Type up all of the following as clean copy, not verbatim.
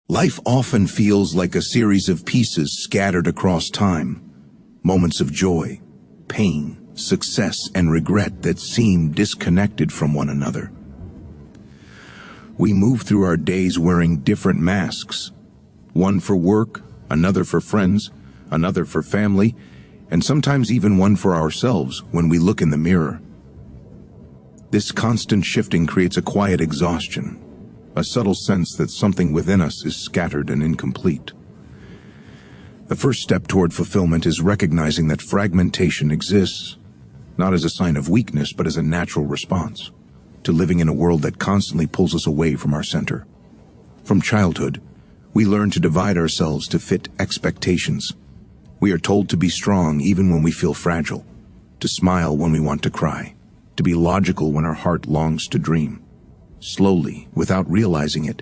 Life often feels like a series of pieces scattered across time, moments of joy, pain, success, and regret that seem disconnected from one another. We move through our days wearing different masks, one for work, another for friends, another for family, and sometimes even one for ourselves when we look in the mirror. This constant shifting creates a quiet exhaustion, a subtle sense that something within us is scattered and incomplete. The first step toward fulfillment is recognizing that fragmentation exists, not as a sign of weakness, but as a natural response to living in a world that constantly pulls us away from our center. From childhood, we learn to divide ourselves to fit expectations. We are told to be strong even when we feel fragile, to smile when we want to cry, to be logical when our heart longs to dream. Slowly, without realizing it,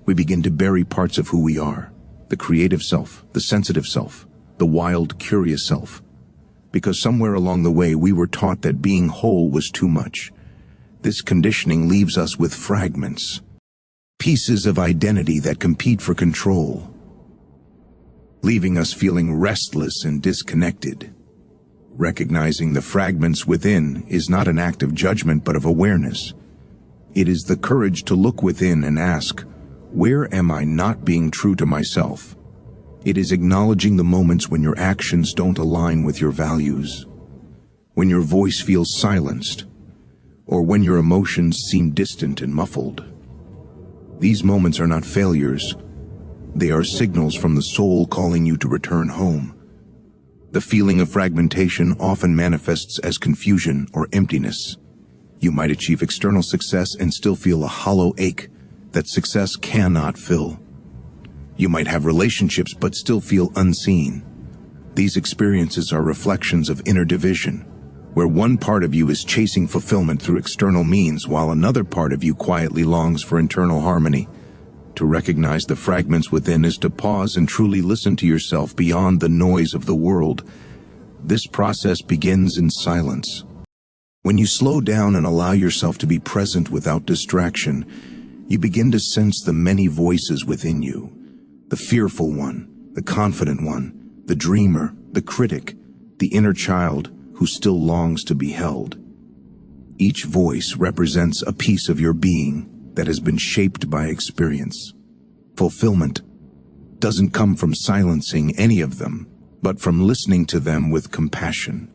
we begin to bury parts of who we are, the creative self, the sensitive self, the wild, curious self, because somewhere along the way we were taught that being whole was too much. This conditioning leaves us with fragments, pieces of identity that compete for control, leaving us feeling restless and disconnected. Recognizing the fragments within is not an act of judgment but of awareness. It is the courage to look within and ask, where am I not being true to myself? It is acknowledging the moments when your actions don't align with your values, when your voice feels silenced, or when your emotions seem distant and muffled. These moments are not failures. They are signals from the soul calling you to return home. The feeling of fragmentation often manifests as confusion or emptiness. You might achieve external success and still feel a hollow ache that success cannot fill. You might have relationships but still feel unseen. These experiences are reflections of inner division, where one part of you is chasing fulfillment through external means while another part of you quietly longs for internal harmony. To recognize the fragments within is to pause and truly listen to yourself beyond the noise of the world. This process begins in silence. When you slow down and allow yourself to be present without distraction, you begin to sense the many voices within you. The fearful one, the confident one, the dreamer, the critic, the inner child who still longs to be held. Each voice represents a piece of your being that has been shaped by experience. Fulfillment doesn't come from silencing any of them, but from listening to them with compassion.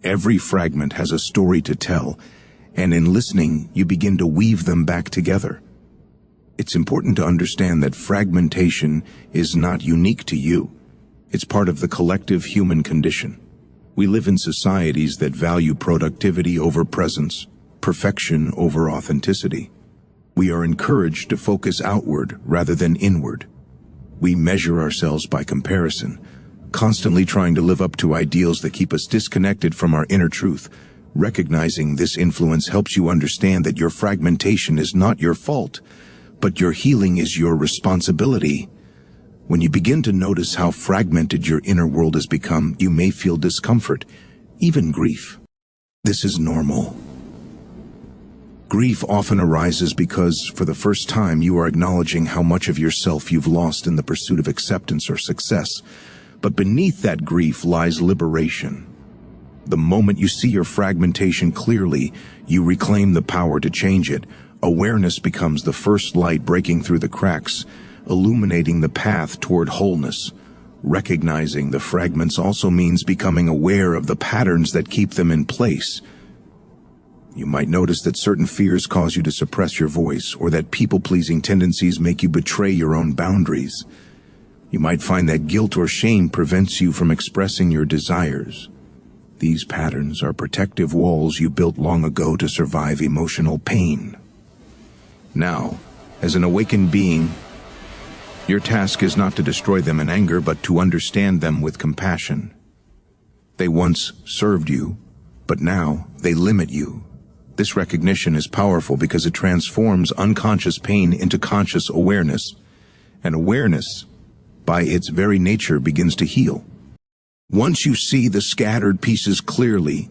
Every fragment has a story to tell, and in listening, you begin to weave them back together. It's important to understand that fragmentation is not unique to you. It's part of the collective human condition. We live in societies that value productivity over presence, perfection over authenticity. We are encouraged to focus outward rather than inward. We measure ourselves by comparison, constantly trying to live up to ideals that keep us disconnected from our inner truth. Recognizing this influence helps you understand that your fragmentation is not your fault, but your healing is your responsibility. When you begin to notice how fragmented your inner world has become, you may feel discomfort, even grief. This is normal. Grief often arises because, for the first time, you are acknowledging how much of yourself you've lost in the pursuit of acceptance or success. But beneath that grief lies liberation. The moment you see your fragmentation clearly, you reclaim the power to change it. Awareness becomes the first light breaking through the cracks, illuminating the path toward wholeness. Recognizing the fragments also means becoming aware of the patterns that keep them in place. You might notice that certain fears cause you to suppress your voice, or that people-pleasing tendencies make you betray your own boundaries. You might find that guilt or shame prevents you from expressing your desires. These patterns are protective walls you built long ago to survive emotional pain. Now, as an awakened being, your task is not to destroy them in anger, but to understand them with compassion. They once served you, but now they limit you. This recognition is powerful because it transforms unconscious pain into conscious awareness. And awareness, by its very nature, begins to heal. Once you see the scattered pieces clearly,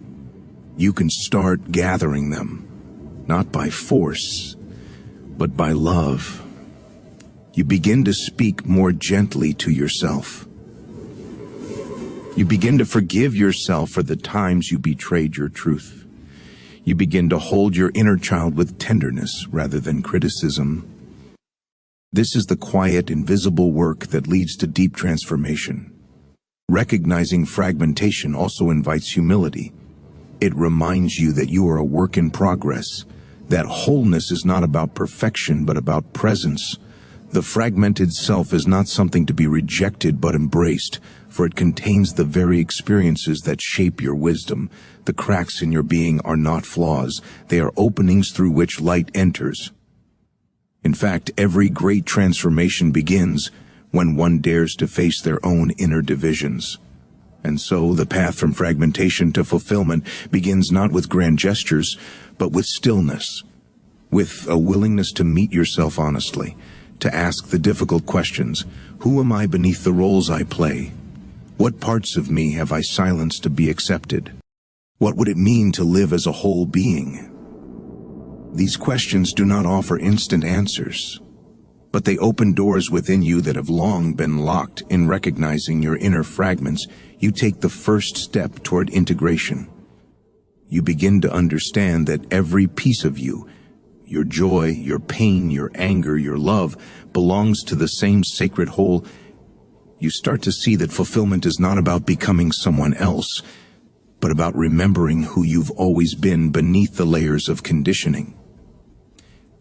you can start gathering them, not by force, but by love. You begin to speak more gently to yourself. You begin to forgive yourself for the times you betrayed your truth. You begin to hold your inner child with tenderness rather than criticism. This is the quiet, invisible work that leads to deep transformation. Recognizing fragmentation also invites humility. It reminds you that you are a work in progress, that wholeness is not about perfection but about presence. The fragmented self is not something to be rejected but embraced, for it contains the very experiences that shape your wisdom. The cracks in your being are not flaws, they are openings through which light enters. In fact, every great transformation begins when one dares to face their own inner divisions. And so the path from fragmentation to fulfillment begins not with grand gestures, but with stillness, with a willingness to meet yourself honestly, to ask the difficult questions. Who am I beneath the roles I play? What parts of me have I silenced to be accepted? What would it mean to live as a whole being? These questions do not offer instant answers, but they open doors within you that have long been locked. In recognizing your inner fragments, you take the first step toward integration. You begin to understand that every piece of you, your joy, your pain, your anger, your love, belongs to the same sacred whole. You start to see that fulfillment is not about becoming someone else, but about remembering who you've always been beneath the layers of conditioning.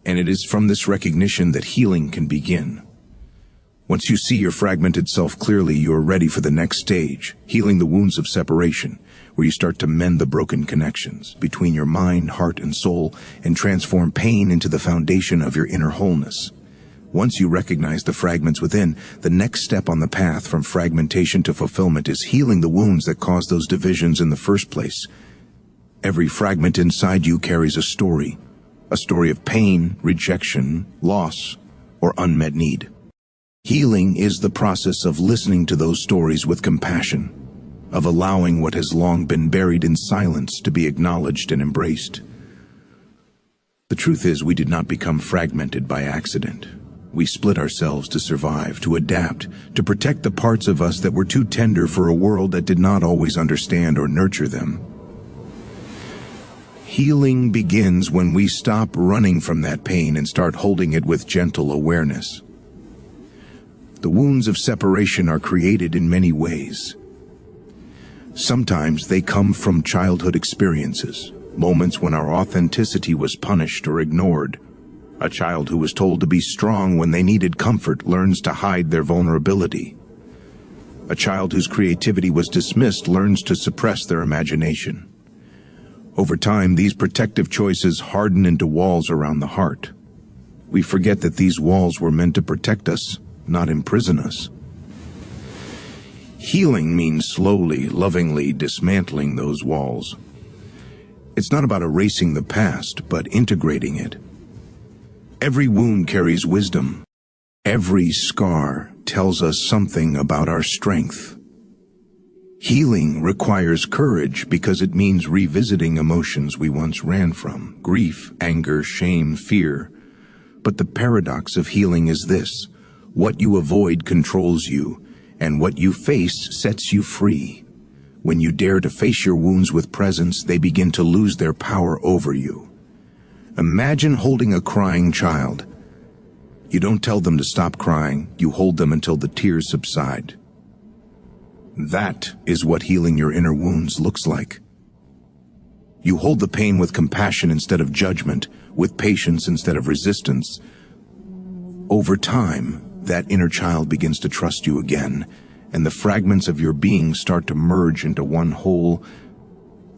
And it is from this recognition that healing can begin. Once you see your fragmented self clearly, you are ready for the next stage, healing the wounds of separation, where you start to mend the broken connections between your mind, heart, and soul, and transform pain into the foundation of your inner wholeness. Once you recognize the fragments within, the next step on the path from fragmentation to fulfillment is healing the wounds that caused those divisions in the first place. Every fragment inside you carries a story of pain, rejection, loss, or unmet need. Healing is the process of listening to those stories with compassion, of allowing what has long been buried in silence to be acknowledged and embraced. The truth is, we did not become fragmented by accident. We split ourselves to survive, to adapt, to protect the parts of us that were too tender for a world that did not always understand or nurture them. Healing begins when we stop running from that pain and start holding it with gentle awareness. The wounds of separation are created in many ways. Sometimes they come from childhood experiences, moments when our authenticity was punished or ignored. A child who was told to be strong when they needed comfort learns to hide their vulnerability. A child whose creativity was dismissed learns to suppress their imagination. Over time, these protective choices harden into walls around the heart. We forget that these walls were meant to protect us, not imprison us. Healing means slowly, lovingly dismantling those walls. It's not about erasing the past, but integrating it. Every wound carries wisdom. Every scar tells us something about our strength. Healing requires courage because it means revisiting emotions we once ran from: grief, anger, shame, fear. But the paradox of healing is this: what you avoid controls you, and what you face sets you free. When you dare to face your wounds with presence, they begin to lose their power over you. Imagine holding a crying child. You don't tell them to stop crying, you hold them until the tears subside. That is what healing your inner wounds looks like. You hold the pain with compassion instead of judgment, with patience instead of resistance. Over time, that inner child begins to trust you again, and the fragments of your being start to merge into one whole.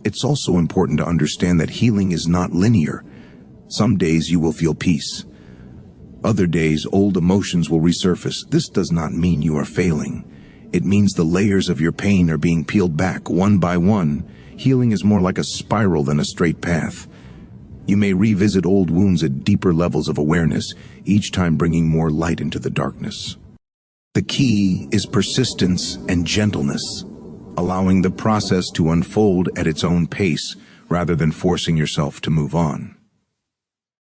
It's also important to understand that healing is not linear. Some days you will feel peace. Other days, old emotions will resurface. This does not mean you are failing. It means the layers of your pain are being peeled back one by one. Healing is more like a spiral than a straight path. You may revisit old wounds at deeper levels of awareness, each time bringing more light into the darkness. The key is persistence and gentleness, allowing the process to unfold at its own pace rather than forcing yourself to move on.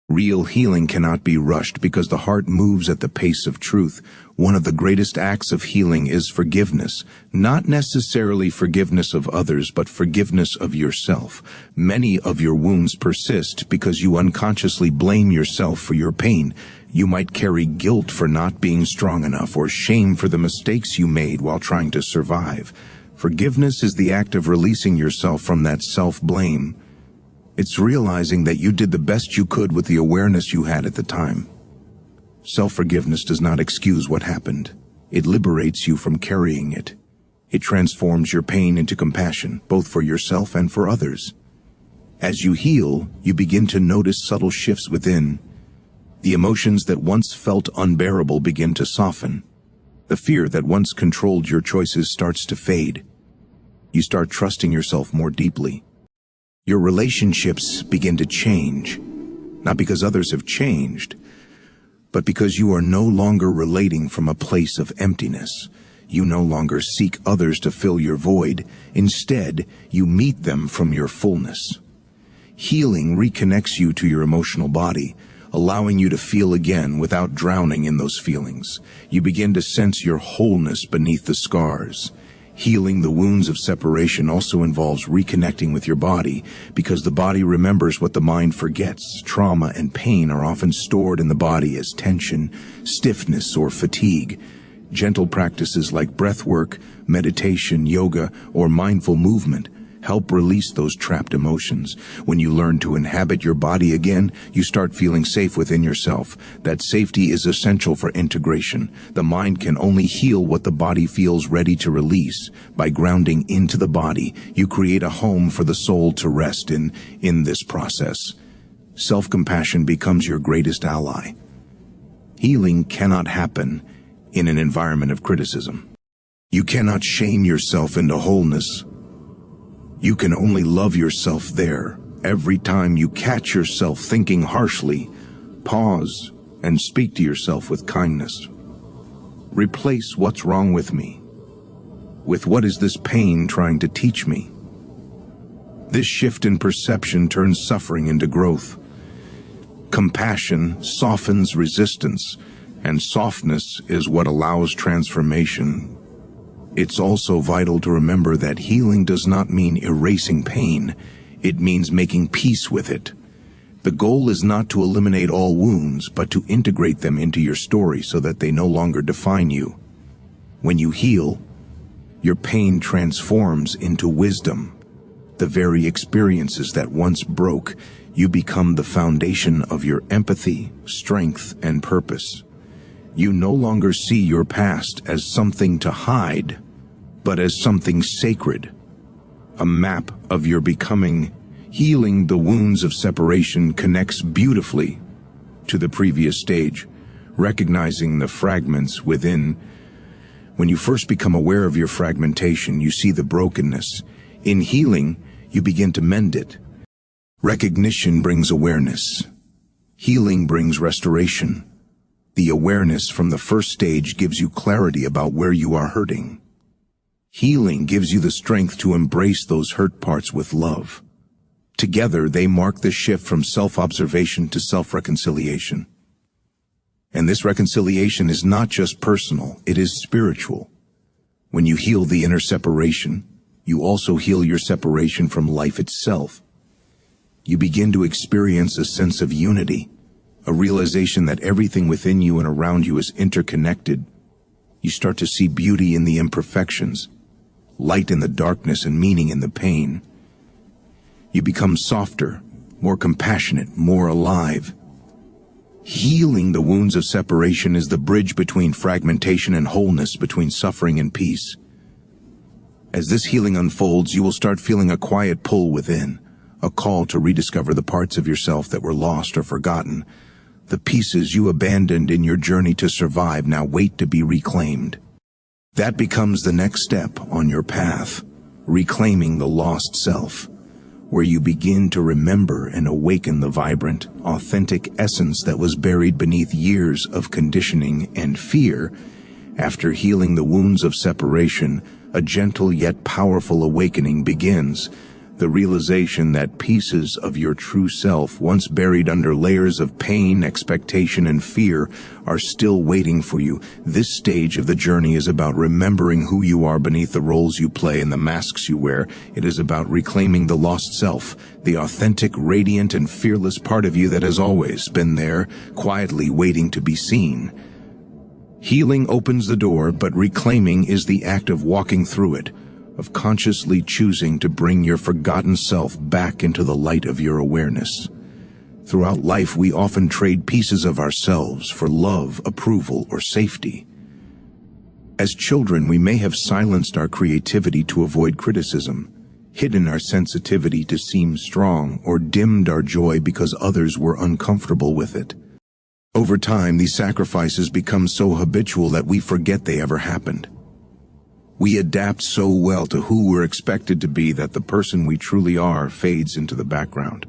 Real healing cannot be rushed because the heart moves at the pace of truth. One of the greatest acts of healing is forgiveness, not necessarily forgiveness of others, but forgiveness of yourself. Many of your wounds persist because you unconsciously blame yourself for your pain. You might carry guilt for not being strong enough or shame for the mistakes you made while trying to survive. Forgiveness is the act of releasing yourself from that self-blame. It's realizing that you did the best you could with the awareness you had at the time. Self-forgiveness does not excuse what happened. It liberates you from carrying it. It transforms your pain into compassion, both for yourself and for others. As you heal, you begin to notice subtle shifts within. The emotions that once felt unbearable begin to soften. The fear that once controlled your choices starts to fade. You start trusting yourself more deeply. Your relationships begin to change, not because others have changed, but because you are no longer relating from a place of emptiness. You no longer seek others to fill your void. Instead, you meet them from your fullness. Healing reconnects you to your emotional body, allowing you to feel again without drowning in those feelings. You begin to sense your wholeness beneath the scars. Healing the wounds of separation also involves reconnecting with your body, because the body remembers what the mind forgets. Trauma and pain are often stored in the body as tension, stiffness, or fatigue. Gentle practices like breath work, meditation, yoga, or mindful movement help release those trapped emotions. When you learn to inhabit your body again, you start feeling safe within yourself. That safety is essential for integration. The mind can only heal what the body feels ready to release. By grounding into the body, you create a home for the soul to rest in this process. Self-compassion becomes your greatest ally. Healing cannot happen in an environment of criticism. You cannot shame yourself into wholeness. You can only love yourself there. Every time you catch yourself thinking harshly, pause and speak to yourself with kindness. Replace "what's wrong with me" with "what is this pain trying to teach me?" This shift in perception turns suffering into growth. Compassion softens resistance, and softness is what allows transformation. It's also vital to remember that healing does not mean erasing pain. It means making peace with it. The goal is not to eliminate all wounds, but to integrate them into your story so that they no longer define you. When you heal, your pain transforms into wisdom. The very experiences that once broke you become the foundation of your empathy, strength, and purpose. You no longer see your past as something to hide, but as something sacred, a map of your becoming. Healing the wounds of separation connects beautifully to the previous stage, recognizing the fragments within. When you first become aware of your fragmentation, you see the brokenness. In healing, you begin to mend it. Recognition brings awareness. Healing brings restoration. The awareness from the first stage gives you clarity about where you are hurting. Healing gives you the strength to embrace those hurt parts with love. Together, they mark the shift from self-observation to self-reconciliation. And this reconciliation is not just personal, it is spiritual. When you heal the inner separation, you also heal your separation from life itself. You begin to experience a sense of unity, a realization that everything within you and around you is interconnected. You start to see beauty in the imperfections, light in the darkness, and meaning in the pain. You become softer, more compassionate, more alive. Healing the wounds of separation is the bridge between fragmentation and wholeness, between suffering and peace. As this healing unfolds, you will start feeling a quiet pull within, a call to rediscover the parts of yourself that were lost or forgotten. The pieces you abandoned in your journey to survive now wait to be reclaimed. That becomes the next step on your path, reclaiming the lost self, where you begin to remember and awaken the vibrant, authentic essence that was buried beneath years of conditioning and fear. After healing the wounds of separation, a gentle yet powerful awakening begins. The realization that pieces of your true self, once buried under layers of pain, expectation, and fear, are still waiting for you. This stage of the journey is about remembering who you are beneath the roles you play and the masks you wear. It is about reclaiming the lost self, the authentic, radiant, and fearless part of you that has always been there, quietly waiting to be seen. Healing opens the door, but reclaiming is the act of walking through it, of consciously choosing to bring your forgotten self back into the light of your awareness. Throughout life, we often trade pieces of ourselves for love, approval, or safety. As children, we may have silenced our creativity to avoid criticism, hidden our sensitivity to seem strong, or dimmed our joy because others were uncomfortable with it. Over time, these sacrifices become so habitual that we forget they ever happened. We adapt so well to who we're expected to be that the person we truly are fades into the background.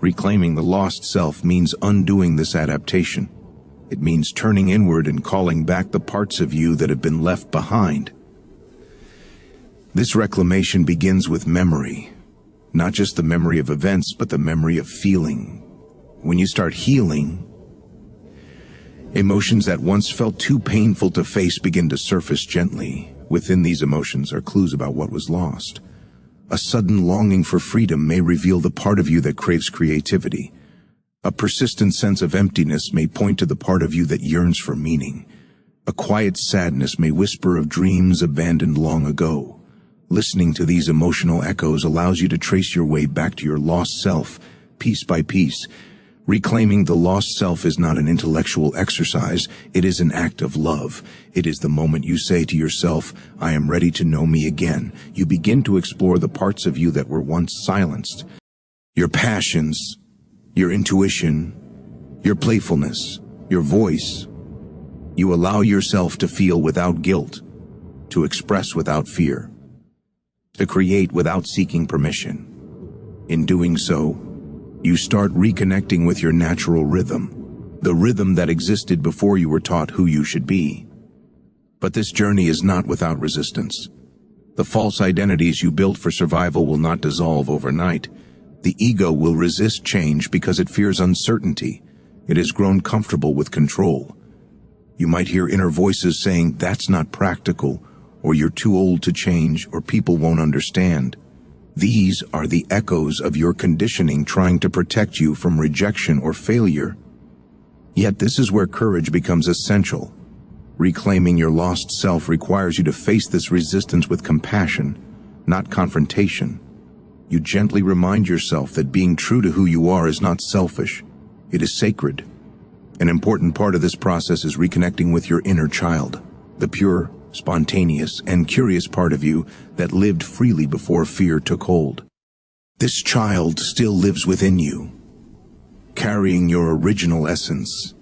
Reclaiming the lost self means undoing this adaptation. It means turning inward and calling back the parts of you that have been left behind. This reclamation begins with memory, not just the memory of events, but the memory of feeling. When you start healing, emotions that once felt too painful to face begin to surface gently. Within these emotions are clues about what was lost. A sudden longing for freedom may reveal the part of you that craves creativity. A persistent sense of emptiness may point to the part of you that yearns for meaning. A quiet sadness may whisper of dreams abandoned long ago. Listening to these emotional echoes allows you to trace your way back to your lost self, piece by piece. Reclaiming the lost self is not an intellectual exercise, it is an act of love. It is the moment you say to yourself, "I am ready to know me again." You begin to explore the parts of you that were once silenced. Your passions, your intuition, your playfulness, your voice. You allow yourself to feel without guilt, to express without fear, to create without seeking permission. In doing so, you start reconnecting with your natural rhythm, the rhythm that existed before you were taught who you should be. But this journey is not without resistance. The false identities you built for survival will not dissolve overnight. The ego will resist change because it fears uncertainty. It has grown comfortable with control. You might hear inner voices saying, "That's not practical," or "You're too old to change," or "People won't understand." These are the echoes of your conditioning trying to protect you from rejection or failure. Yet this is where courage becomes essential. Reclaiming your lost self requires you to face this resistance with compassion, not confrontation. You gently remind yourself that being true to who you are is not selfish. It is sacred. An important part of this process is reconnecting with your inner child, the pure, spontaneous, and curious part of you that lived freely before fear took hold. This child still lives within you, carrying your original essence,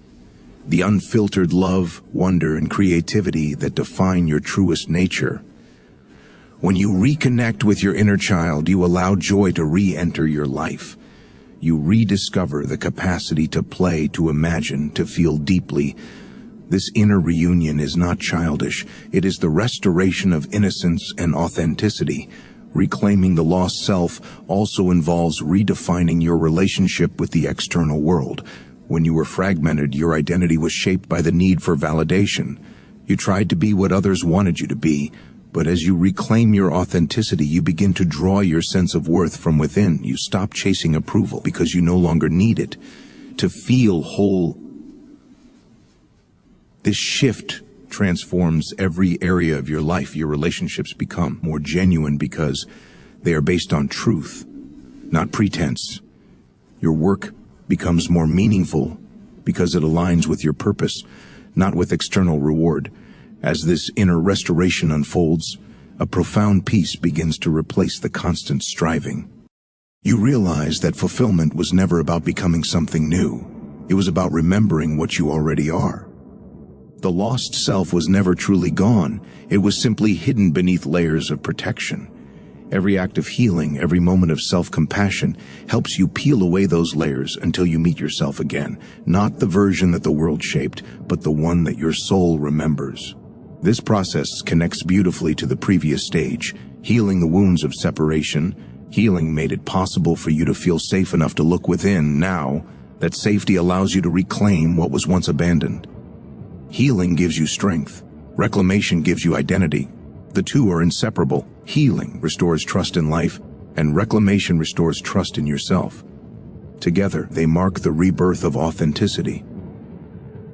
the unfiltered love, wonder, and creativity that define your truest nature. When you reconnect with your inner child, you allow joy to re-enter your life. You rediscover the capacity to play, to imagine, to feel deeply. This inner reunion is not childish. It is the restoration of innocence and authenticity. Reclaiming the lost self also involves redefining your relationship with the external world. When you were fragmented, your identity was shaped by the need for validation. You tried to be what others wanted you to be, but as you reclaim your authenticity, you begin to draw your sense of worth from within. You stop chasing approval because you no longer need it. To feel whole, this shift transforms every area of your life. Your relationships become more genuine because they are based on truth, not pretense. Your work becomes more meaningful because it aligns with your purpose, not with external reward. As this inner restoration unfolds, a profound peace begins to replace the constant striving. You realize that fulfillment was never about becoming something new. It was about remembering what you already are. The lost self was never truly gone. It was simply hidden beneath layers of protection. Every act of healing, every moment of self-compassion helps you peel away those layers until you meet yourself again, not the version that the world shaped, but the one that your soul remembers. This process connects beautifully to the previous stage, healing the wounds of separation, Healing made it possible for you to feel safe enough to look within. Now, that safety allows you to reclaim what was once abandoned. Healing gives you strength. Reclamation gives you identity. The two are inseparable. Healing restores trust in life, and reclamation restores trust in yourself. Together, they mark the rebirth of authenticity.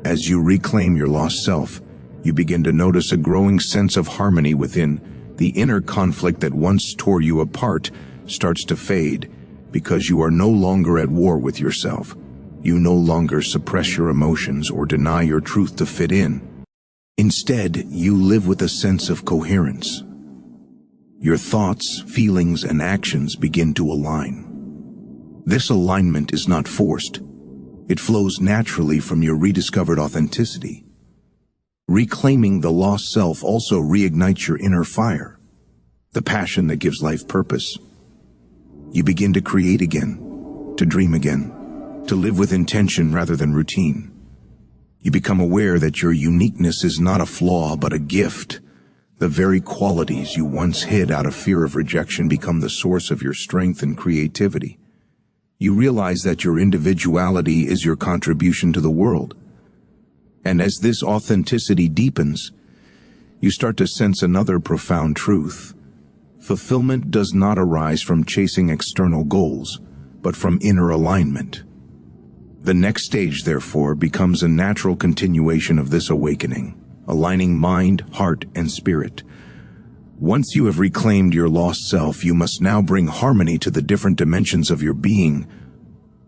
As you reclaim your lost self, you begin to notice a growing sense of harmony within. The inner conflict that once tore you apart starts to fade because you are no longer at war with yourself. You no longer suppress your emotions or deny your truth to fit in. Instead, you live with a sense of coherence. Your thoughts, feelings, and actions begin to align. This alignment is not forced. It flows naturally from your rediscovered authenticity. Reclaiming the lost self also reignites your inner fire, the passion that gives life purpose. You begin to create again, to dream again, to live with intention rather than routine. You become aware that your uniqueness is not a flaw but a gift. The very qualities you once hid out of fear of rejection become the source of your strength and creativity. You realize that your individuality is your contribution to the world. And as this authenticity deepens, you start to sense another profound truth. Fulfillment does not arise from chasing external goals, but from inner alignment. The next stage, therefore, becomes a natural continuation of this awakening, aligning mind, heart, and spirit. Once you have reclaimed your lost self, you must now bring harmony to the different dimensions of your being.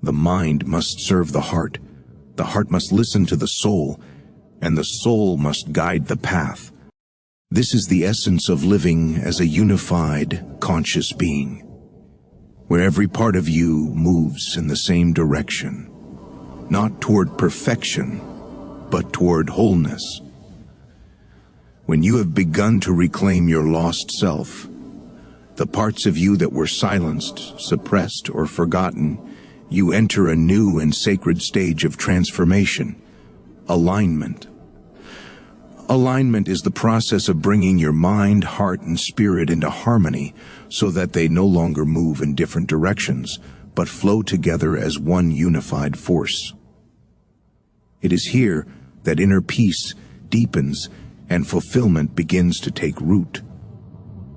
The mind must serve the heart must listen to the soul, and the soul must guide the path. This is the essence of living as a unified, conscious being, where every part of you moves in the same direction, not toward perfection, but toward wholeness. When you have begun to reclaim your lost self, the parts of you that were silenced, suppressed, or forgotten, you enter a new and sacred stage of transformation, alignment. Alignment is the process of bringing your mind, heart, and spirit into harmony so that they no longer move in different directions, but flow together as one unified force. It is here that inner peace deepens and fulfillment begins to take root.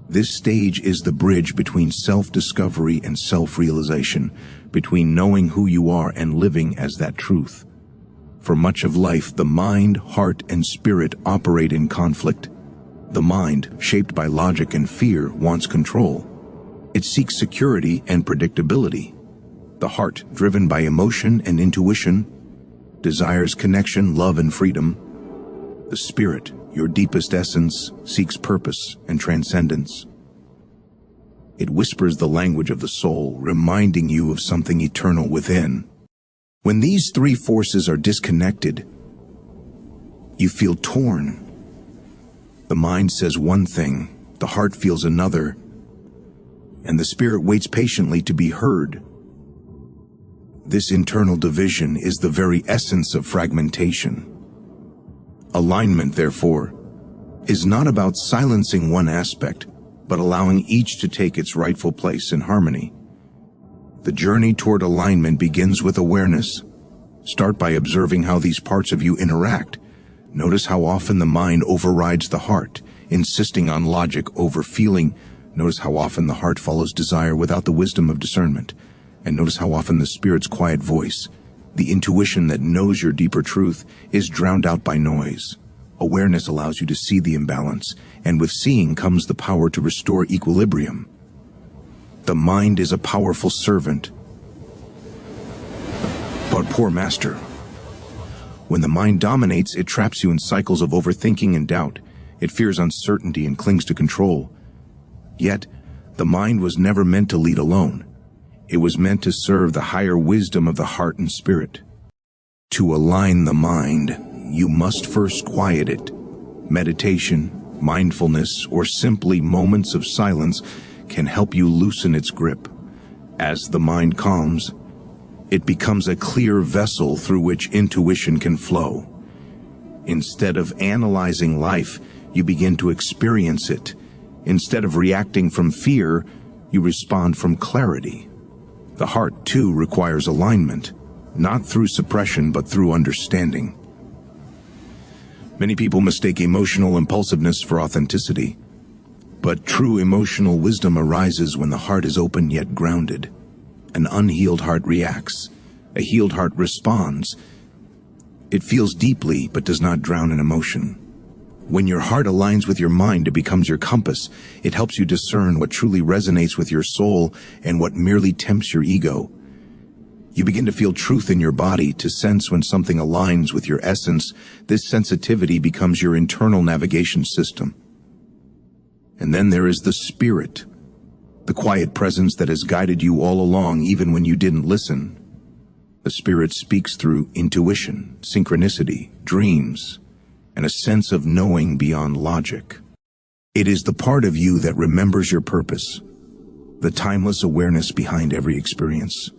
This stage is the bridge between self-discovery and self-realization, between knowing who you are and living as that truth. For much of life, the mind, heart, and spirit operate in conflict. The mind, shaped by logic and fear, wants control. It seeks security and predictability. The heart, driven by emotion and intuition, desires connection, love, and freedom. The spirit, your deepest essence, seeks purpose and transcendence. It whispers the language of the soul, reminding you of something eternal within. When these three forces are disconnected, you feel torn. The mind says one thing, the heart feels another, and the spirit waits patiently to be heard. This internal division is the very essence of fragmentation. Alignment, therefore, is not about silencing one aspect, but allowing each to take its rightful place in harmony. The journey toward alignment begins with awareness. Start by observing how these parts of you interact. Notice how often the mind overrides the heart, insisting on logic over feeling. Notice how often the heart follows desire without the wisdom of discernment. And notice how often the spirit's quiet voice, the intuition that knows your deeper truth, is drowned out by noise. Awareness allows you to see the imbalance, and with seeing comes the power to restore equilibrium. The mind is a powerful servant, but poor master. When the mind dominates, it traps you in cycles of overthinking and doubt. It fears uncertainty and clings to control. Yet, the mind was never meant to lead alone. It was meant to serve the higher wisdom of the heart and spirit. To align the mind, you must first quiet it. Meditation, mindfulness, or simply moments of silence can help you loosen its grip. As the mind calms, it becomes a clear vessel through which intuition can flow. Instead of analyzing life, you begin to experience it. Instead of reacting from fear, You respond from clarity. The heart, too, requires alignment, not through suppression, but through understanding. Many people mistake emotional impulsiveness for authenticity, but true emotional wisdom arises when the heart is open yet grounded. An unhealed heart reacts. A healed heart responds. It feels deeply, but does not drown in emotion. When your heart aligns with your mind, it becomes your compass. It helps you discern what truly resonates with your soul and what merely tempts your ego. You begin to feel truth in your body, to sense when something aligns with your essence. This sensitivity becomes your internal navigation system. And then there is the spirit, the quiet presence that has guided you all along, even when you didn't listen. The spirit speaks through intuition, synchronicity, dreams, and a sense of knowing beyond logic. It is the part of you that remembers your purpose, the timeless awareness behind every experience.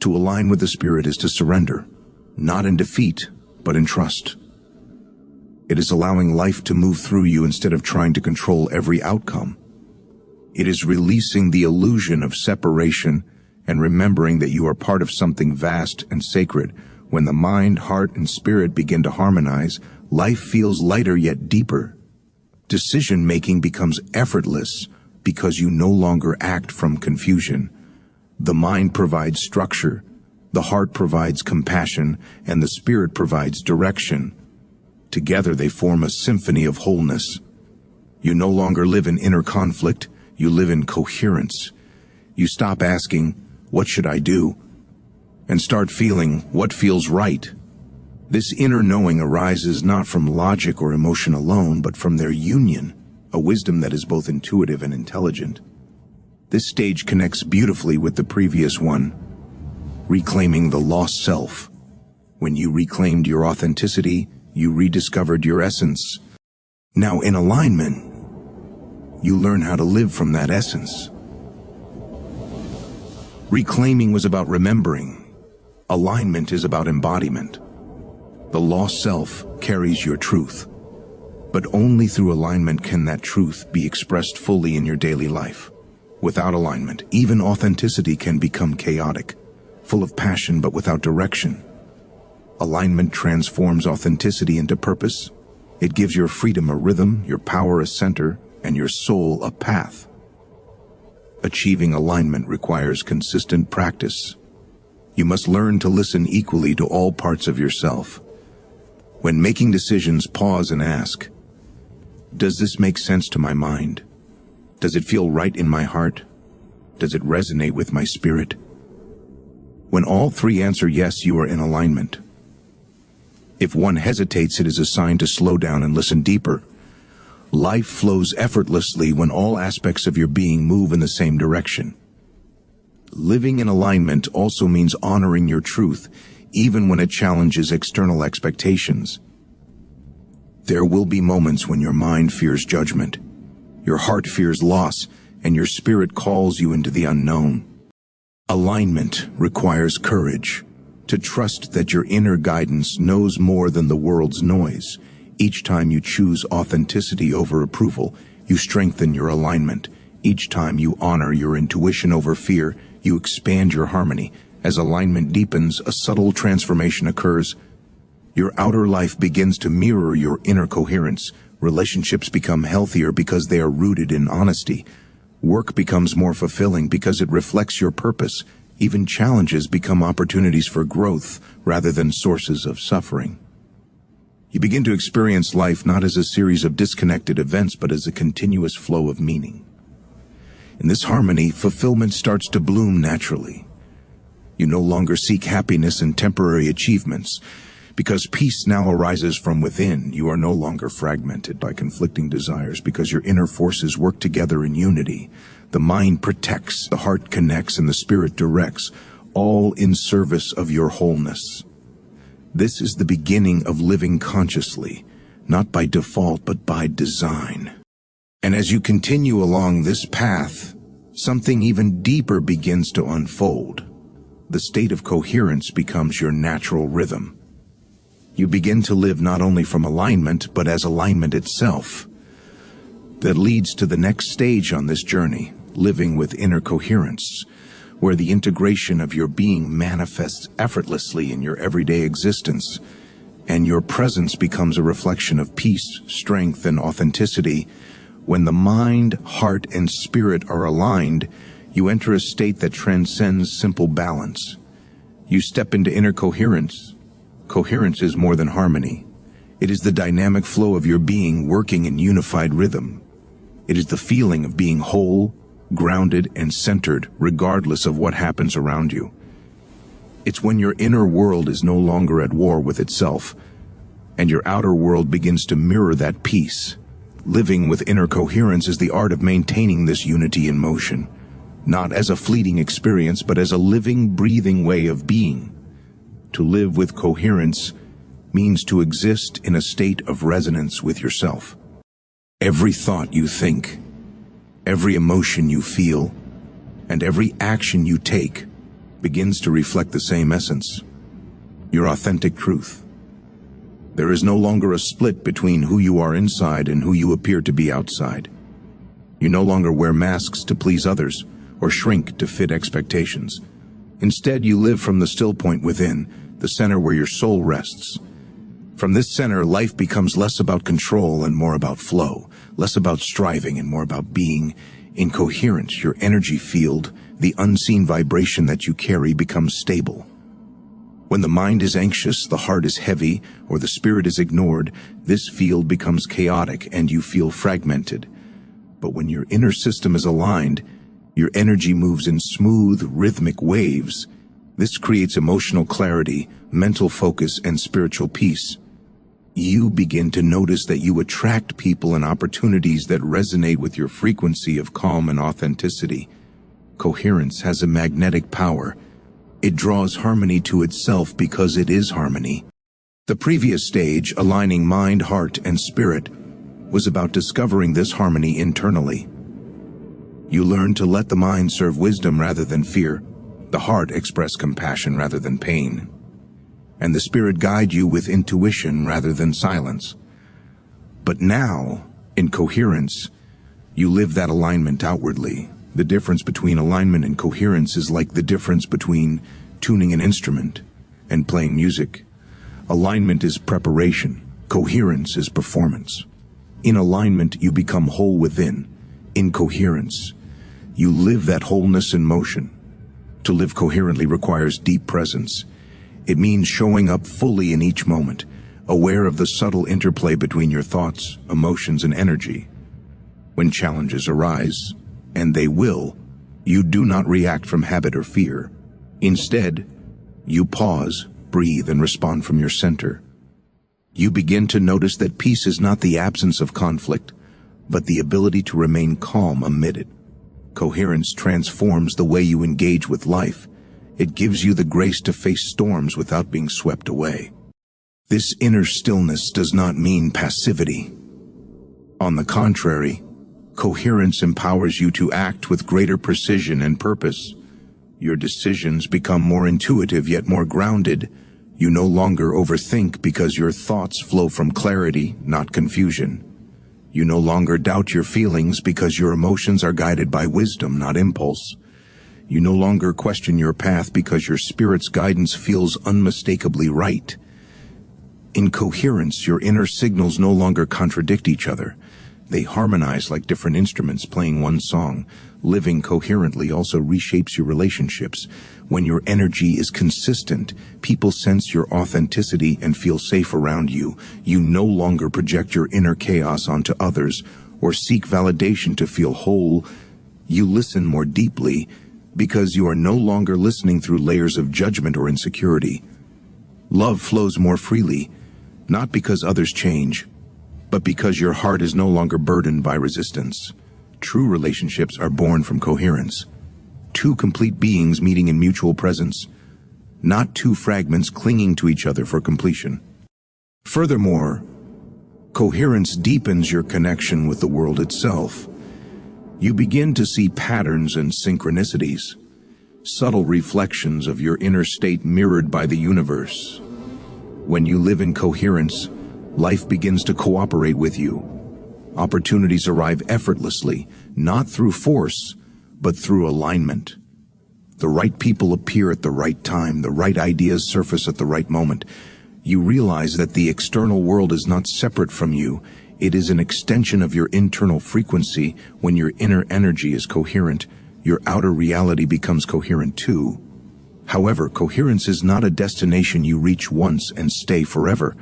To align with the spirit is to surrender, not in defeat, but in trust. It is allowing life to move through you instead of trying to control every outcome. It is releasing the illusion of separation and remembering that you are part of something vast and sacred. When the mind, heart, and spirit begin to harmonize, life feels lighter yet deeper. Decision-making becomes effortless because you no longer act from confusion. The mind provides structure, the heart provides compassion, and the spirit provides direction. Together they form a symphony of wholeness. You no longer live in inner conflict, you live in coherence. You stop asking, "What should I do?" and start feeling, "What feels right?" This inner knowing arises not from logic or emotion alone, but from their union, a wisdom that is both intuitive and intelligent. This stage connects beautifully with the previous one, reclaiming the lost self. When you reclaimed your authenticity, you rediscovered your essence. Now in alignment, you learn how to live from that essence. Reclaiming was about remembering. Alignment is about embodiment. The lost self carries your truth, but only through alignment can that truth be expressed fully in your daily life. Without alignment, even authenticity can become chaotic, full of passion but without direction. Alignment transforms authenticity into purpose. It gives your freedom a rhythm, your power a center, and your soul a path. Achieving alignment requires consistent practice. You must learn to listen equally to all parts of yourself. When making decisions, pause and ask, does this make sense to my mind? Does it feel right in my heart? Does it resonate with my spirit? When all three answer yes, you are in alignment. If one hesitates, it is a sign to slow down and listen deeper. Life flows effortlessly when all aspects of your being move in the same direction. Living in alignment also means honoring your truth, even when it challenges external expectations. There will be moments when your mind fears judgment, your heart fears loss, and your spirit calls you into the unknown. Alignment requires courage, to trust that your inner guidance knows more than the world's noise. Each time you choose authenticity over approval, you strengthen your alignment. Each time you honor your intuition over fear, you expand your harmony. As alignment deepens, a subtle transformation occurs. Your outer life begins to mirror your inner coherence. Relationships become healthier because they are rooted in honesty. Work becomes more fulfilling because it reflects your purpose. Even challenges become opportunities for growth rather than sources of suffering. You begin to experience life not as a series of disconnected events, but as a continuous flow of meaning. In this harmony, fulfillment starts to bloom naturally. You no longer seek happiness in temporary achievements. Because peace now arises from within, you are no longer fragmented by conflicting desires because your inner forces work together in unity. The mind protects, the heart connects, and the spirit directs, all in service of your wholeness. This is the beginning of living consciously, not by default but by design. And as you continue along this path, something even deeper begins to unfold. The state of coherence becomes your natural rhythm. You begin to live not only from alignment, but as alignment itself. That leads to the next stage on this journey, living with inner coherence, where the integration of your being manifests effortlessly in your everyday existence, and your presence becomes a reflection of peace, strength, and authenticity. When the mind, heart, and spirit are aligned, you enter a state that transcends simple balance. You step into inner coherence. Coherence is more than harmony. It is the dynamic flow of your being working in unified rhythm. It is the feeling of being whole, grounded, and centered, regardless of what happens around you. It's when your inner world is no longer at war with itself, and your outer world begins to mirror that peace. Living with inner coherence is the art of maintaining this unity in motion, not as a fleeting experience, but as a living, breathing way of being. To live with coherence means to exist in a state of resonance with yourself. Every thought you think, every emotion you feel, and every action you take begins to reflect the same essence, your authentic truth. There is no longer a split between who you are inside and who you appear to be outside. You no longer wear masks to please others or shrink to fit expectations. Instead, you live from the still point within, the center where your soul rests. From this center, life becomes less about control and more about flow, less about striving and more about being. In coherence, your energy field, the unseen vibration that you carry, becomes stable. When the mind is anxious, the heart is heavy, or the spirit is ignored, this field becomes chaotic and you feel fragmented. But when your inner system is aligned, your energy moves in smooth, rhythmic waves. This creates emotional clarity, mental focus, and spiritual peace. You begin to notice that you attract people and opportunities that resonate with your frequency of calm and authenticity. Coherence has a magnetic power. It draws harmony to itself because it is harmony. The previous stage, aligning mind, heart, and spirit, was about discovering this harmony internally. You learn to let the mind serve wisdom rather than fear, the heart express compassion rather than pain, and the spirit guide you with intuition rather than silence. But now, in coherence, you live that alignment outwardly. The difference between alignment and coherence is like the difference between tuning an instrument and playing music. Alignment is preparation. Coherence is performance. In alignment, you become whole within. In coherence, you live that wholeness in motion. To live coherently requires deep presence. It means showing up fully in each moment, aware of the subtle interplay between your thoughts, emotions, and energy. When challenges arise, and they will, you do not react from habit or fear. Instead, you pause, breathe, and respond from your center. You begin to notice that peace is not the absence of conflict, but the ability to remain calm amid it. Coherence transforms the way you engage with life. It gives you the grace to face storms without being swept away. This inner stillness does not mean passivity. On the contrary, coherence empowers you to act with greater precision and purpose. Your decisions become more intuitive yet more grounded. You no longer overthink because your thoughts flow from clarity, not confusion. You no longer doubt your feelings because your emotions are guided by wisdom, not impulse. You no longer question your path because your spirit's guidance feels unmistakably right. In coherence, your inner signals no longer contradict each other. They harmonize like different instruments playing one song. Living coherently also reshapes your relationships. When your energy is consistent, people sense your authenticity and feel safe around you. You no longer project your inner chaos onto others or seek validation to feel whole. You listen more deeply because you are no longer listening through layers of judgment or insecurity. Love flows more freely, not because others change, but because your heart is no longer burdened by resistance. True relationships are born from coherence. Two complete beings meeting in mutual presence, not two fragments clinging to each other for completion. Furthermore, coherence deepens your connection with the world itself. You begin to see patterns and synchronicities, subtle reflections of your inner state mirrored by the universe. When you live in coherence, life begins to cooperate with you. Opportunities arrive effortlessly, not through force, but through alignment. The right people appear at the right time, the right ideas surface at the right moment. You realize that the external world is not separate from you. It is an extension of your internal frequency. When your inner energy is coherent, your outer reality becomes coherent too. However, coherence is not a destination you reach once and stay forever.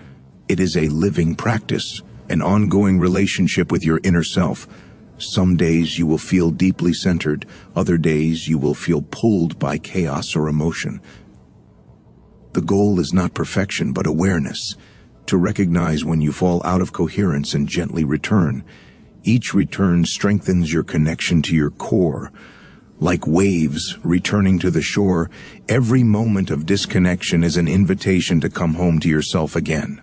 It is a living practice, an ongoing relationship with your inner self. Some days you will feel deeply centered, other days you will feel pulled by chaos or emotion. The goal is not perfection but awareness, to recognize when you fall out of coherence and gently return. Each return strengthens your connection to your core. Like waves returning to the shore, every moment of disconnection is an invitation to come home to yourself again.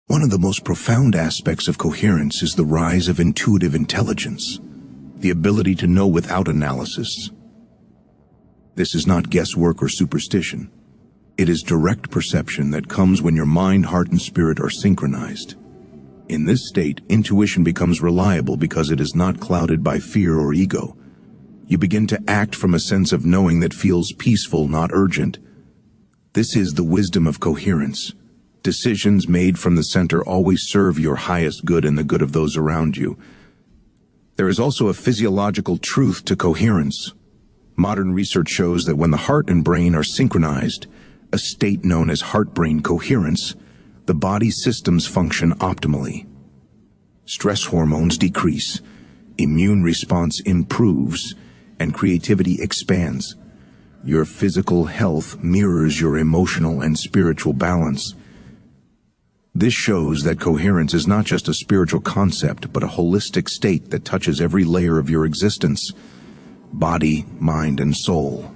One of the most profound aspects of coherence is the rise of intuitive intelligence, the ability to know without analysis. This is not guesswork or superstition. It is direct perception that comes when your mind, heart, and spirit are synchronized. In this state, intuition becomes reliable because it is not clouded by fear or ego. You begin to act from a sense of knowing that feels peaceful, not urgent. This is the wisdom of coherence. Decisions made from the center always serve your highest good and the good of those around you. There is also a physiological truth to coherence. Modern research shows that when the heart and brain are synchronized, a state known as heart-brain coherence, the body's systems function optimally. Stress hormones decrease, immune response improves, and creativity expands. Your physical health mirrors your emotional and spiritual balance. This shows that coherence is not just a spiritual concept, but a holistic state that touches every layer of your existence, body, mind, and soul.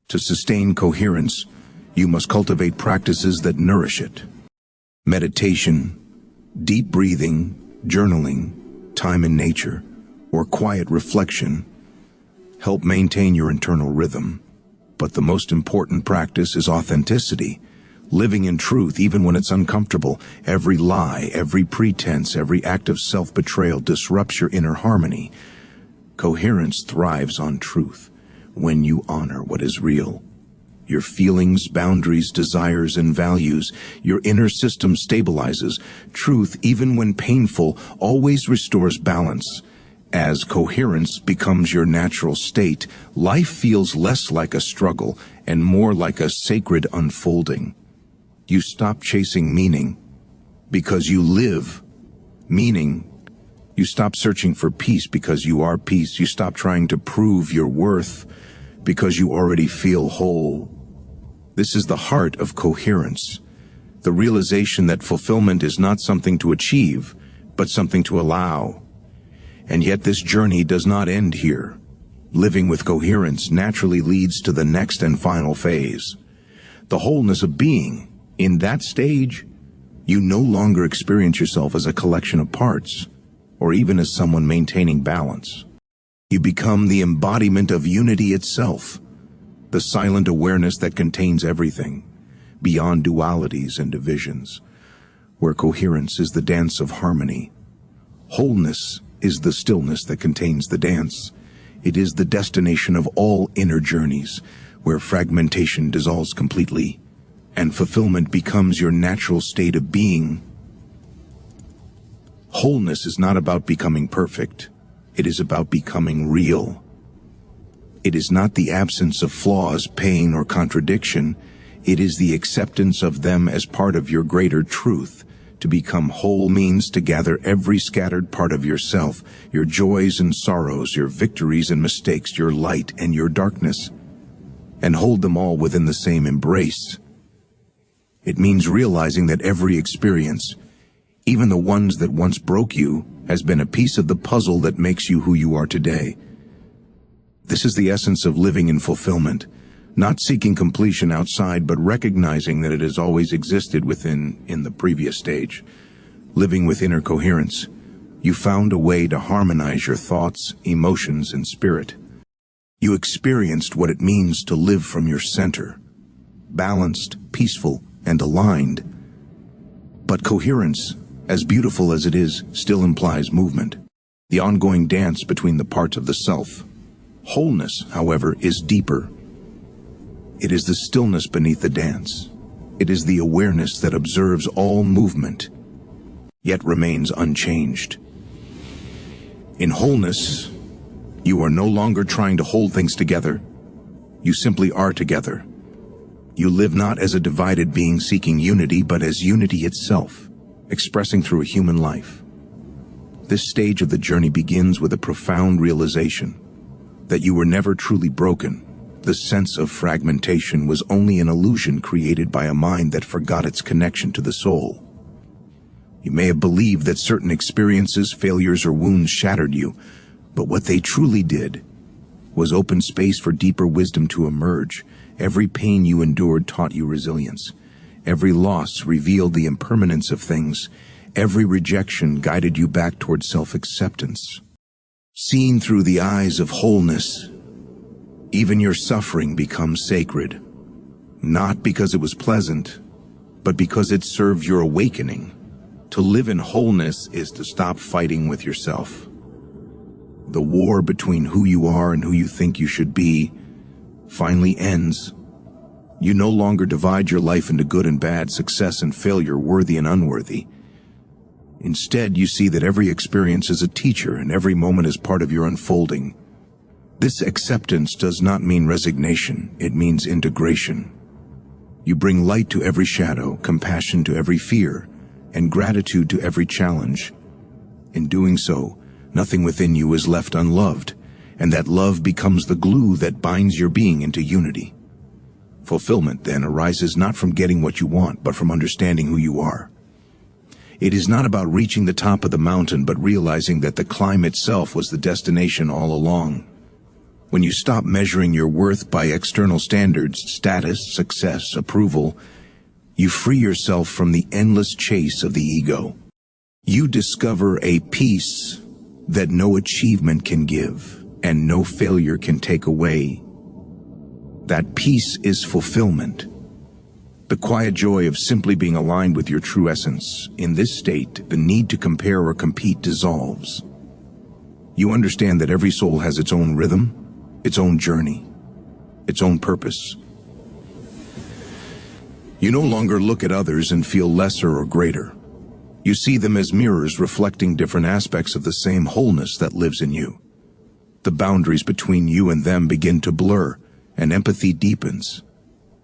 To sustain coherence, you must cultivate practices that nourish it. Meditation, deep breathing, journaling, time in nature, or quiet reflection help maintain your internal rhythm. But the most important practice is authenticity. Living in truth even when it's uncomfortable. Every lie, every pretense, every act of self-betrayal disrupts your inner harmony. Coherence thrives on truth when you honor what is real. Your feelings, boundaries, desires, and values, your inner system stabilizes. Truth, even when painful, always restores balance. As coherence becomes your natural state, life feels less like a struggle and more like a sacred unfolding. You stop chasing meaning because you live meaning. You stop searching for peace because you are peace. You stop trying to prove your worth because you already feel whole. This is the heart of coherence, the realization that fulfillment is not something to achieve, but something to allow. And yet this journey does not end here. Living with coherence naturally leads to the next and final phase, the wholeness of being. In that stage, you no longer experience yourself as a collection of parts, or even as someone maintaining balance. You become the embodiment of unity itself, the silent awareness that contains everything, beyond dualities and divisions, where coherence is the dance of harmony. Wholeness is the stillness that contains the dance. It is the destination of all inner journeys, where fragmentation dissolves completely, and fulfillment becomes your natural state of being. Wholeness is not about becoming perfect. It is about becoming real. It is not the absence of flaws, pain, or contradiction. It is the acceptance of them as part of your greater truth. To become whole means to gather every scattered part of yourself, your joys and sorrows, your victories and mistakes, your light and your darkness, and hold them all within the same embrace. It means realizing that every experience, even the ones that once broke you, has been a piece of the puzzle that makes you who you are today. This is the essence of living in fulfillment, not seeking completion outside, but recognizing that it has always existed within in the previous stage. Living with inner coherence, you found a way to harmonize your thoughts, emotions, and spirit. You experienced what it means to live from your center, balanced, peaceful, and aligned. But coherence, as beautiful as it is, still implies movement, the ongoing dance between the parts of the self. Wholeness, however, is deeper. It is the stillness beneath the dance. It is the awareness that observes all movement, yet remains unchanged. In wholeness, you are no longer trying to hold things together. You simply are together. You live not as a divided being seeking unity, but as unity itself, expressing through a human life. This stage of the journey begins with a profound realization that you were never truly broken. The sense of fragmentation was only an illusion created by a mind that forgot its connection to the soul. You may have believed that certain experiences, failures, or wounds shattered you, but what they truly did was open space for deeper wisdom to emerge. Every pain you endured taught you resilience. Every loss revealed the impermanence of things. Every rejection guided you back toward self-acceptance. Seen through the eyes of wholeness, even your suffering becomes sacred, not because it was pleasant, but because it served your awakening. To live in wholeness is to stop fighting with yourself. The war between who you are and who you think you should be finally ends. You no longer divide your life into good and bad, success and failure, worthy and unworthy. Instead, you see that every experience is a teacher and every moment is part of your unfolding. This acceptance does not mean resignation, it means integration. You bring light to every shadow, compassion to every fear, and gratitude to every challenge. In doing so, nothing within you is left unloved, and that love becomes the glue that binds your being into unity. Fulfillment, then, arises not from getting what you want, but from understanding who you are. It is not about reaching the top of the mountain, but realizing that the climb itself was the destination all along. When you stop measuring your worth by external standards, status, success, approval, you free yourself from the endless chase of the ego. You discover a peace that no achievement can give and no failure can take away. That peace is fulfillment. The quiet joy of simply being aligned with your true essence. In this state, the need to compare or compete dissolves. You understand that every soul has its own rhythm, its own journey, its own purpose. You no longer look at others and feel lesser or greater. You see them as mirrors reflecting different aspects of the same wholeness that lives in you. The boundaries between you and them begin to blur, and empathy deepens.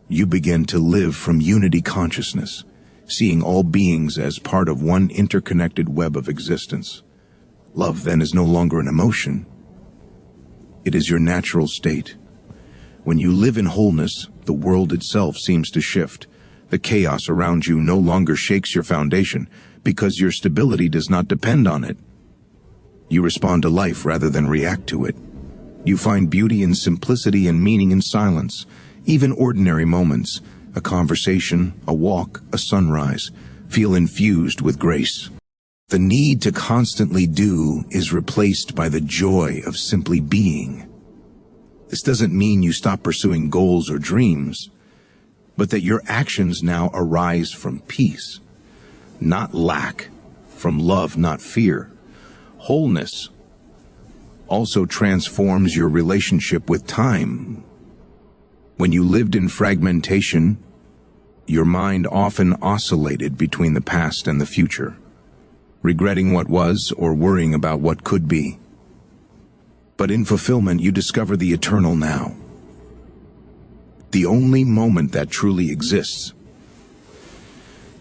You begin to live from unity consciousness, seeing all beings as part of one interconnected web of existence. Love, then, is no longer an emotion. It is your natural state. When you live in wholeness, the world itself seems to shift. The chaos around you no longer shakes your foundation because your stability does not depend on it. You respond to life rather than react to it. You find beauty in simplicity and meaning in silence. Even ordinary moments, a conversation, a walk, a sunrise, feel infused with grace. The need to constantly do is replaced by the joy of simply being. This doesn't mean you stop pursuing goals or dreams, but that your actions now arise from peace, not lack, from love, not fear. Wholeness also transforms your relationship with time. When you lived in fragmentation, your mind often oscillated between the past and the future, regretting what was or worrying about what could be. But in fulfillment, you discover the eternal now, the only moment that truly exists.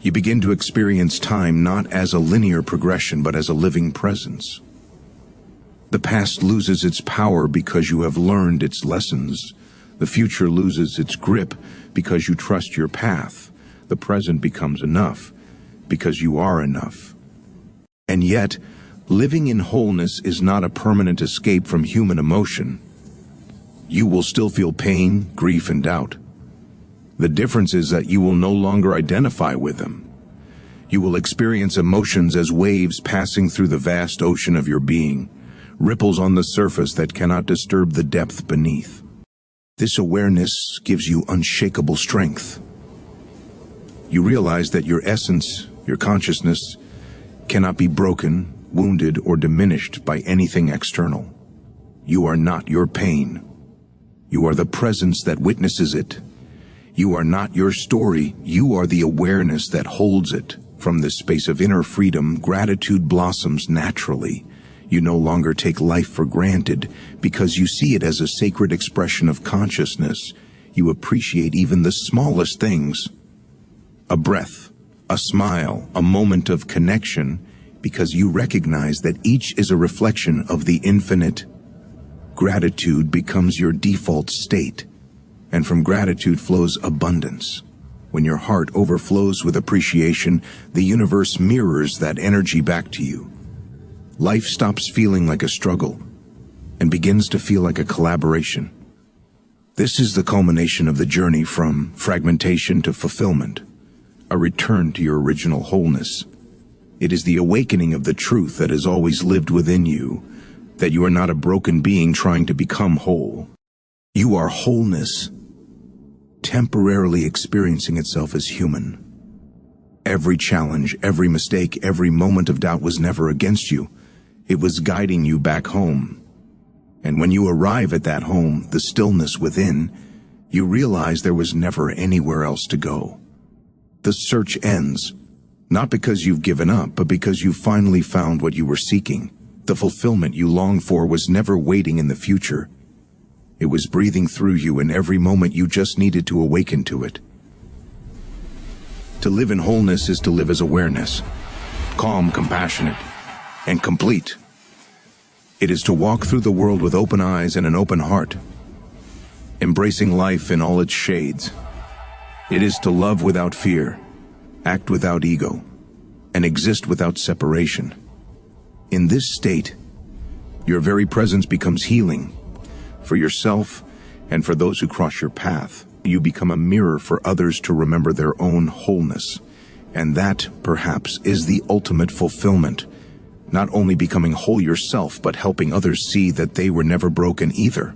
You begin to experience time not as a linear progression, but as a living presence. The past loses its power because you have learned its lessons. The future loses its grip because you trust your path. The present becomes enough because you are enough. And yet, living in wholeness is not a permanent escape from human emotion. You will still feel pain, grief, and doubt. The difference is that you will no longer identify with them. You will experience emotions as waves passing through the vast ocean of your being, ripples on the surface that cannot disturb the depth beneath. This awareness gives you unshakable strength. You realize that your essence, your consciousness, cannot be broken, wounded, or diminished by anything external. You are not your pain. You are the presence that witnesses it. You are not your story. You are the awareness that holds it. From this space of inner freedom, gratitude blossoms naturally. You no longer take life for granted because you see it as a sacred expression of consciousness. You appreciate even the smallest things. A breath, a smile, a moment of connection, because you recognize that each is a reflection of the infinite. Gratitude becomes your default state, and from gratitude flows abundance. When your heart overflows with appreciation, the universe mirrors that energy back to you. Life stops feeling like a struggle and begins to feel like a collaboration. This is the culmination of the journey from fragmentation to fulfillment, a return to your original wholeness. It is the awakening of the truth that has always lived within you, that you are not a broken being trying to become whole. You are wholeness, temporarily experiencing itself as human. Every challenge, every mistake, every moment of doubt was never against you. It was guiding you back home. And when you arrive at that home, the stillness within, you realize there was never anywhere else to go. The search ends, not because you've given up, but because you finally found what you were seeking. The fulfillment you longed for was never waiting in the future. It was breathing through you in every moment. You just needed to awaken to it. To live in wholeness is to live as awareness, calm, compassionate, and complete. It is to walk through the world with open eyes and an open heart, embracing life in all its shades. It is to love without fear, act without ego, and exist without separation. In this state, your very presence becomes healing for yourself and for those who cross your path. You become a mirror for others to remember their own wholeness. And that, perhaps, is the ultimate fulfillment. Not only becoming whole yourself, but helping others see that they were never broken either.